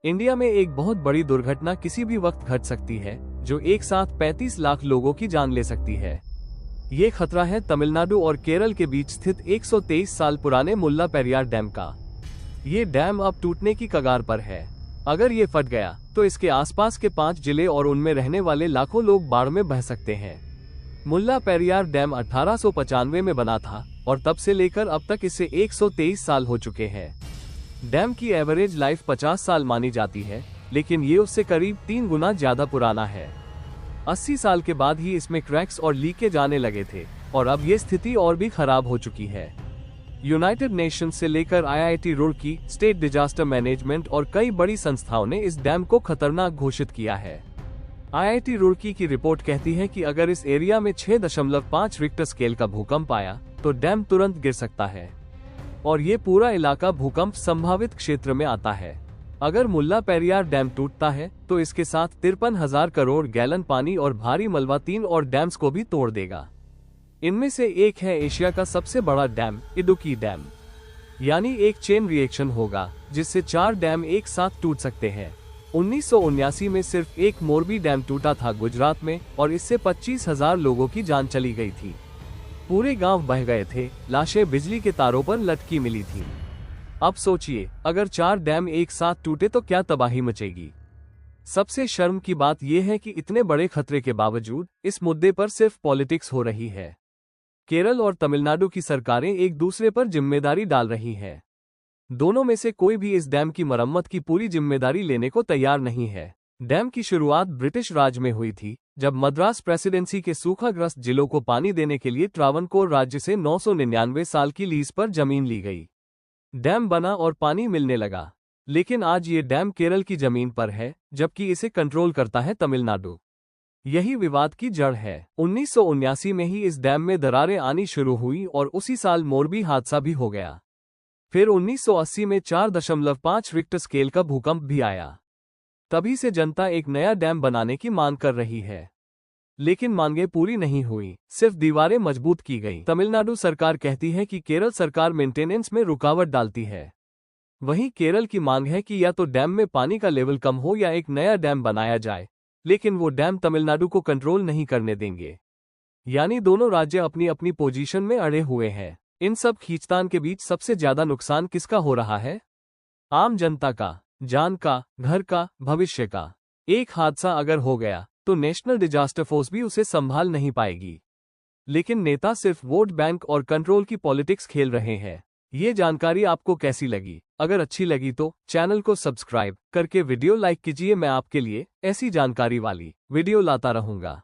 India में एक बहुत बड़ी दुर्घटना किसी भी वक्त घट सकती है जो एक साथ 35 लाख लोगों की जान ले सकती है। ये खतरा है तमिलनाडु और केरल के बीच स्थित 123 साल पुराने मुल्ला पेरियार डैम का। ये डैम अब टूटने की कगार पर है। अगर ये फट गया तो इसके आसपास के 5 जिले और उनमें रहने वाले लाखों लोग बाढ़ में बह सकते हैं। मुल्ला पेरियार डैम 1895 में बना था और तब से लेकर अब तक इसे 123 साल हो चुके हैं। डैम की एवरेज लाइफ 50 साल मानी जाती है, लेकिन ये उससे करीब 3 गुना ज्यादा पुराना है। 80 साल के बाद ही इसमें क्रैक्स और लीकेज आने लगे थे और अब ये स्थिति और भी खराब हो चुकी है। यूनाइटेड नेशंस से लेकर IIT Roorkee, state disaster management और कई बड़ी संस्थाओं ने इस डैम को खतरनाक घोषित किया है। IIT रुड़की की रिपोर्ट कहती है कि अगर इस एरिया में 6.5 रिक्टर स्केल का भूकंप आया तो डैम तुरंत गिर सकता है और ये पूरा इलाका भूकंप संभावित क्षेत्र में आता है। अगर मुल्ला पेरियार डैम टूटता है तो इसके साथ 53,000 करोड़ गैलन पानी और भारी मलबा 3 और डैम्स को भी तोड़ देगा। इनमें से एक है एशिया का सबसे बड़ा डैम इडुक्की डैम। यानी एक चेन रिएक्शन होगा जिससे 4 डैम एक साथ टूट सकते हैं। 1979 में सिर्फ एक मोरबी डैम टूटा था गुजरात में और इससे 25,000 लोगों की जान चली गई थी। पूरे गांव बह गए थे, लाशें बिजली के तारों पर लटकी मिली थीं। अब सोचिए, अगर 4 डैम एक साथ टूटे तो क्या तबाही मचेगी। सबसे शर्म की बात यह है कि इतने बड़े खतरे के बावजूद इस मुद्दे पर सिर्फ पॉलिटिक्स हो रही है। केरल और तमिलनाडु की सरकारें एक दूसरे पर जिम्मेदारी डाल रही हैं। दोनों में से कोई भी इस डैम की मरम्मत की पूरी जिम्मेदारी लेने को तैयार नहीं है। डैम की शुरुआत ब्रिटिश राज में हुई थी, जब मद्रास प्रेसिडेंसी के सूखाग्रस्त जिलों को पानी देने के लिए ट्रावनकोर राज्य से 999 साल की लीज पर जमीन ली गई। डैम बना और पानी मिलने लगा, लेकिन आज ये डैम केरल की जमीन पर है, जबकि इसे कंट्रोल करता है तमिलनाडु। यही विवाद की जड़ है। 1979 में ही इस डैम में दरारें आनी शुरू हुई और उसी साल मोरबी हादसा भी हो गया। फिर 1980 में 4.5 रिक्टर स्केल का भूकंप भी आया। तभी से जनता एक नया डैम बनाने की मांग कर रही है, लेकिन मांगें पूरी नहीं हुई, सिर्फ दीवारें मजबूत की गई। तमिलनाडु सरकार कहती है कि केरल सरकार मेंटेनेंस में रुकावट डालती है। वहीं केरल की मांग है कि या तो डैम में पानी का लेवल कम हो या एक नया डैम बनाया जाए, लेकिन वो डैम तमिलनाडु को कंट्रोल नहीं करने देंगे। यानी दोनों राज्य अपनी अपनी पोजीशन में अड़े हुए हैं। इन सब खींचतान के बीच सबसे ज्यादा नुकसान किसका हो रहा है? आम जनता का, जान का, घर का, भविष्य का। एक हादसा अगर हो गया तो नेशनल डिजास्टर फोर्स भी उसे संभाल नहीं पाएगी। लेकिन नेता सिर्फ वोट बैंक और कंट्रोल की पॉलिटिक्स खेल रहे हैं। ये जानकारी आपको कैसी लगी? अगर अच्छी लगी तो चैनल को सब्सक्राइब करके वीडियो लाइक कीजिए। मैं आपके लिए ऐसी जानकारी वाली वीडियो लाता रहूंगा।